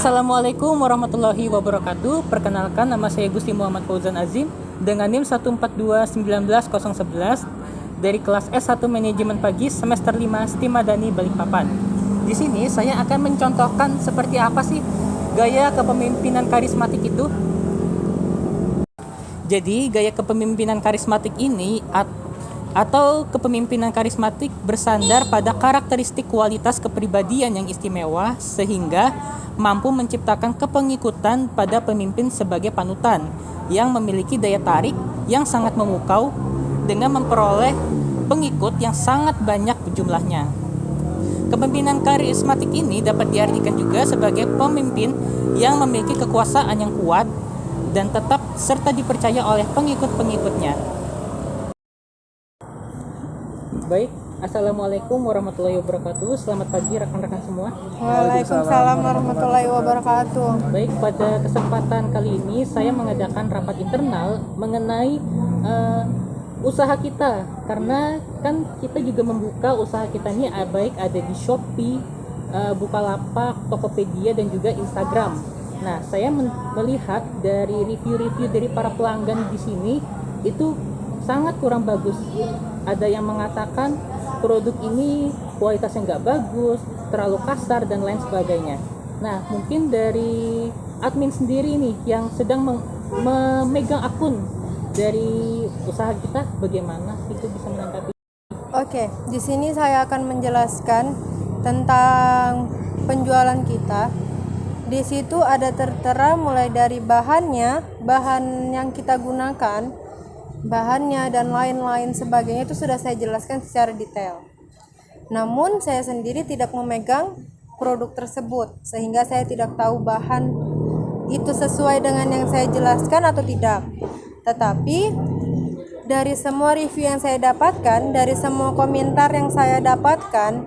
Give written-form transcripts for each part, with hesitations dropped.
Assalamualaikum warahmatullahi wabarakatuh. Perkenalkan, nama saya Gusti Muhammad Fauzan Azim dengan NIM 142191011 dari kelas S1 Manajemen Pagi semester 5 STIM Madani Balikpapan. Di sini saya akan mencontohkan seperti apa sih gaya kepemimpinan karismatik itu. Jadi, gaya kepemimpinan karismatik ini atau kepemimpinan karismatik bersandar pada karakteristik kualitas kepribadian yang istimewa sehingga mampu menciptakan kepengikutan pada pemimpin sebagai panutan yang memiliki daya tarik yang sangat memukau dengan memperoleh pengikut yang sangat banyak jumlahnya. Kepemimpinan karismatik ini dapat diartikan juga sebagai pemimpin yang memiliki kekuasaan yang kuat dan tetap serta dipercaya oleh pengikut-pengikutnya. Baik, Assalamualaikum warahmatullahi wabarakatuh. Selamat pagi rekan-rekan semua. Waalaikumsalam warahmatullahi wabarakatuh. Baik, pada kesempatan kali ini saya mengadakan rapat internal mengenai usaha kita, karena kan kita juga membuka usaha kita ini baik ada di Shopee, Bukalapak, Tokopedia dan juga Instagram. Nah, saya melihat dari review-review dari para pelanggan di sini itu sangat kurang bagus. Ada yang mengatakan produk ini kualitasnya nggak bagus, terlalu kasar dan lain sebagainya. Nah, mungkin dari admin sendiri nih yang sedang memegang akun dari usaha kita, bagaimana itu bisa menanggapi? Oke, di sini saya akan menjelaskan tentang penjualan kita. Di situ ada tertera mulai dari bahannya, bahan yang kita gunakan, bahannya dan lain-lain sebagainya itu sudah saya jelaskan secara detail. Namun saya sendiri tidak memegang produk tersebut sehingga saya tidak tahu bahan itu sesuai dengan yang saya jelaskan atau tidak. Tetapi dari semua review yang saya dapatkan, dari semua komentar yang saya dapatkan,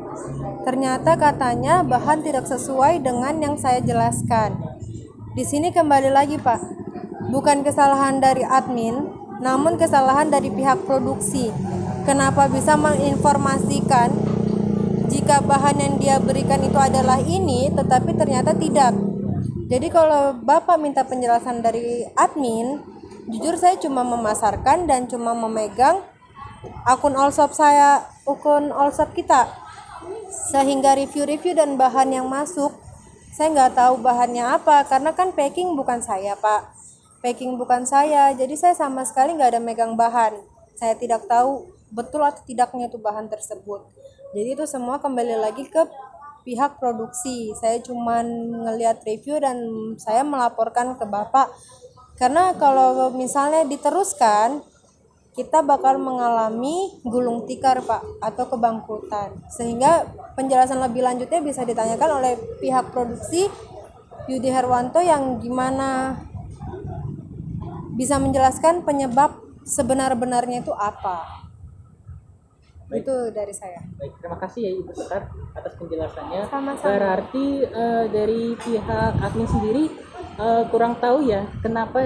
ternyata katanya bahan tidak sesuai dengan yang saya jelaskan. Di sini kembali lagi Pak, bukan kesalahan dari admin, namun kesalahan dari pihak produksi. Kenapa bisa menginformasikan jika bahan yang dia berikan itu adalah ini, tetapi ternyata tidak. Jadi kalau Bapak minta penjelasan dari admin, jujur saya cuma memasarkan dan cuma memegang akun Allshop saya, akun Allshop kita. Sehingga review-review dan bahan yang masuk, saya nggak tahu bahannya apa, karena kan packing bukan saya Pak. Packing bukan saya, jadi saya sama sekali nggak ada megang bahan. Saya tidak tahu betul atau tidaknya itu bahan tersebut. Jadi itu semua kembali lagi ke pihak produksi. Saya cuma ngelihat review dan saya melaporkan ke Bapak. Karena kalau misalnya diteruskan, kita bakal mengalami gulung tikar Pak, atau kebangkrutan. Sehingga penjelasan lebih lanjutnya bisa ditanyakan oleh pihak produksi Yudi Herwanto yang gimana bisa menjelaskan penyebab sebenar-benarnya itu apa. Baik. Itu dari saya. Baik, terima kasih ya Ibu Sekar atas penjelasannya. Sama-sama. Berarti dari pihak admin sendiri kurang tahu ya kenapa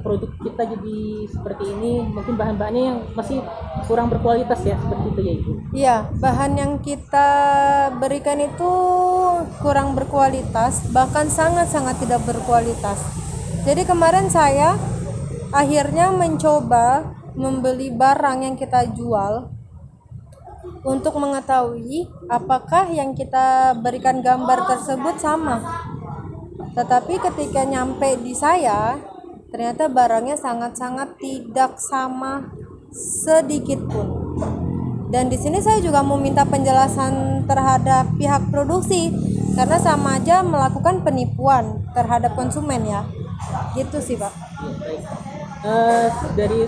produk kita jadi seperti ini. Mungkin bahan-bahannya yang masih kurang berkualitas ya, seperti itu ya Ibu. Iya, bahan yang kita berikan itu kurang berkualitas, bahkan sangat-sangat tidak berkualitas. Jadi kemarin saya akhirnya mencoba membeli barang yang kita jual untuk mengetahui apakah yang kita berikan gambar tersebut sama. Tetapi ketika nyampe di saya, ternyata barangnya sangat-sangat tidak sama sedikit pun. Dan di sini saya juga mau minta penjelasan terhadap pihak produksi, karena sama aja melakukan penipuan terhadap konsumen ya. Gitu sih Pak. Ya, baik. Dari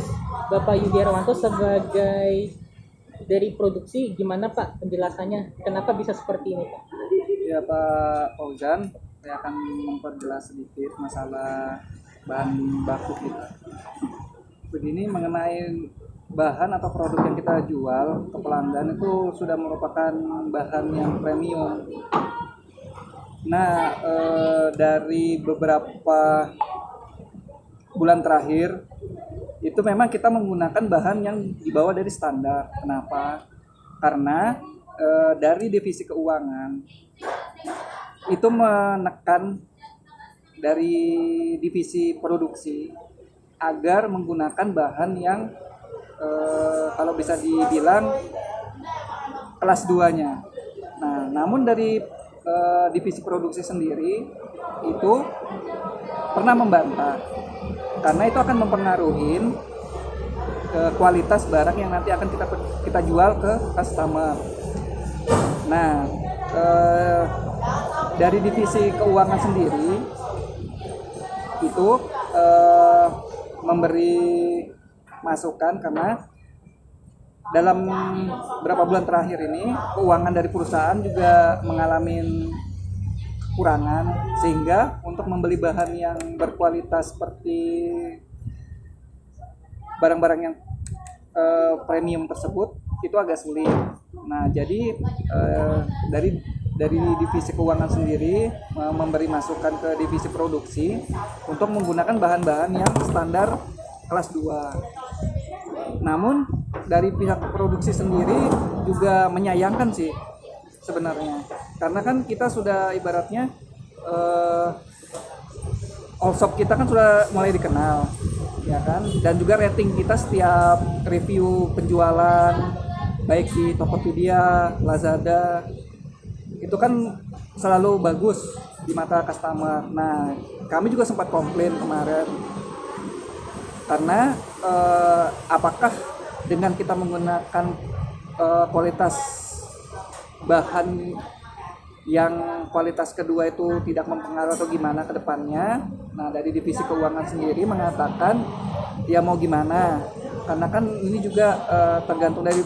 Bapak Yudi Herwanto sebagai dari produksi, gimana Pak penjelasannya? Kenapa bisa seperti ini Pak? Ya Pak Fauzan, saya akan memperjelas sedikit masalah bahan baku kita. Begini, mengenai bahan atau produk yang kita jual ke pelanggan itu sudah merupakan bahan yang premium. Nah, dari beberapa bulan terakhir itu memang kita menggunakan bahan yang di bawah dari standar. Kenapa? Karena dari divisi keuangan itu menekan dari divisi produksi agar menggunakan bahan yang kalau bisa dibilang kelas 2-nya. Nah, namun dari divisi produksi sendiri itu pernah membantah karena itu akan mempengaruhi kualitas barang yang nanti akan kita jual ke customer. Nah, dari divisi keuangan sendiri itu memberi masukan karena dalam beberapa bulan terakhir ini keuangan dari perusahaan juga mengalami kekurangan, sehingga untuk membeli bahan yang berkualitas seperti barang-barang yang premium tersebut itu agak sulit. Nah, jadi dari divisi keuangan sendiri memberi masukan ke divisi produksi untuk menggunakan bahan-bahan yang standar kelas 2. Namun dari pihak produksi sendiri juga menyayangkan sih sebenarnya, karena kan kita sudah ibaratnya all shop kita kan sudah mulai dikenal, ya kan, dan juga rating kita setiap review penjualan baik di Tokopedia, Lazada itu kan selalu bagus di mata customer. Nah, kami juga sempat komplain kemarin karena apakah dengan kita menggunakan kualitas bahan yang kualitas kedua itu tidak mempengaruhi atau gimana ke depannya. Nah, dari divisi keuangan sendiri mengatakan ya mau gimana, karena kan ini juga tergantung dari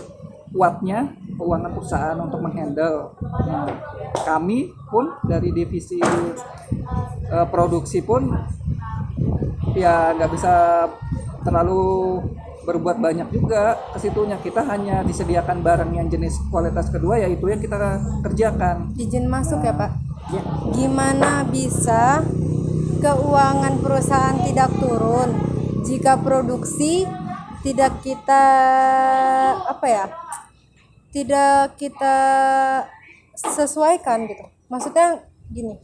kuatnya keuangan perusahaan untuk menghandle. Nah, kami pun dari divisi produksi pun ya nggak bisa terlalu berbuat banyak juga ke situnya. Kita hanya disediakan barang yang jenis kualitas kedua, yaitu yang kita kerjakan. Izin masuk ya Pak. Ya. Gimana bisa keuangan perusahaan tidak turun jika produksi tidak kita tidak kita sesuaikan gitu. Maksudnya gini,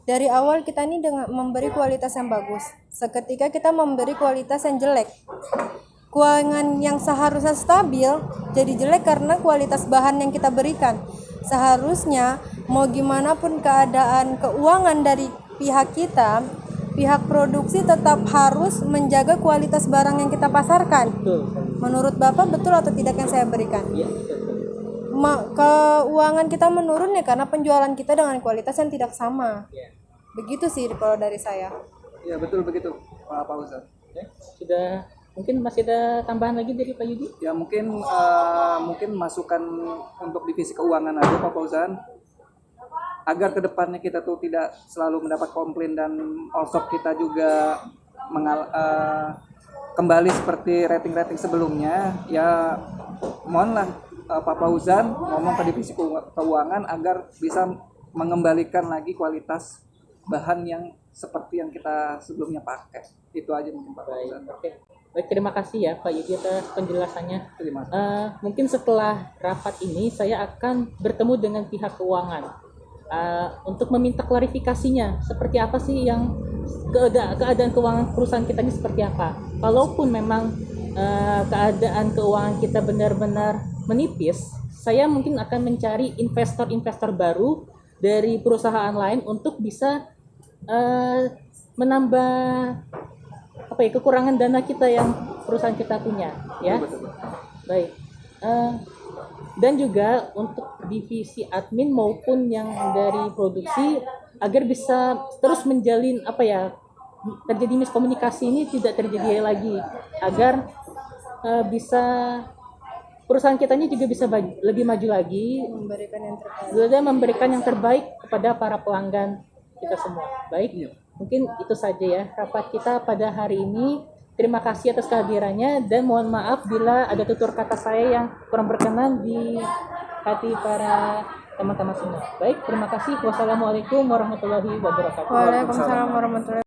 dari awal kita ini dengan memberi kualitas yang bagus, seketika kita memberi kualitas yang jelek. Keuangan yang seharusnya stabil jadi jelek karena kualitas bahan yang kita berikan. Seharusnya mau gimana pun keadaan keuangan dari pihak kita, pihak produksi tetap harus menjaga kualitas barang yang kita pasarkan. Betul. Menurut Bapak betul atau tidak yang saya berikan? Iya, betul. Keuangan kita menurun ya karena penjualan kita dengan kualitas yang tidak sama. Ya. Begitu sih kalau dari saya. Ya, betul begitu Pak Fauzan. Oke, sudah. Mungkin masih ada tambahan lagi dari Pak Yudi? Ya, mungkin masukan untuk divisi keuangan aja Pak Fauzan, agar kedepannya kita tuh tidak selalu mendapat komplain dan all shop kita juga kembali seperti rating-rating sebelumnya. Ya, mohonlah Pak Fauzan ngomong ke divisi keuangan agar bisa mengembalikan lagi kualitas bahan yang seperti yang kita sebelumnya pakai. Itu aja mungkin Pak Fauzan. Oke. Baik, terima kasih ya Pak Yudi atas penjelasannya. Terima kasih. Mungkin setelah rapat ini saya akan bertemu dengan pihak keuangan untuk meminta klarifikasinya, seperti apa sih yang keadaan keuangan perusahaan kita ini seperti apa. Kalaupun memang keadaan keuangan kita benar-benar menipis, saya mungkin akan mencari investor-investor baru dari perusahaan lain untuk bisa menambah kekurangan dana kita yang perusahaan kita punya, ya. Betul. Baik. Dan juga untuk divisi admin maupun yang dari produksi agar bisa terus menjalin terjadi miskomunikasi ini tidak terjadi lagi, agar bisa perusahaan kita ini juga bisa lebih maju lagi, memberikan yang terbaik kepada para pelanggan kita semua. Baik, mungkin itu saja ya rapat kita pada hari ini. Terima kasih atas kehadirannya dan mohon maaf bila ada tutur kata saya yang kurang berkenan di hati para teman-teman semua. Baik, terima kasih. Wassalamualaikum warahmatullahi wabarakatuh. Waalaikumsalam warahmatullahi wabarakatuh.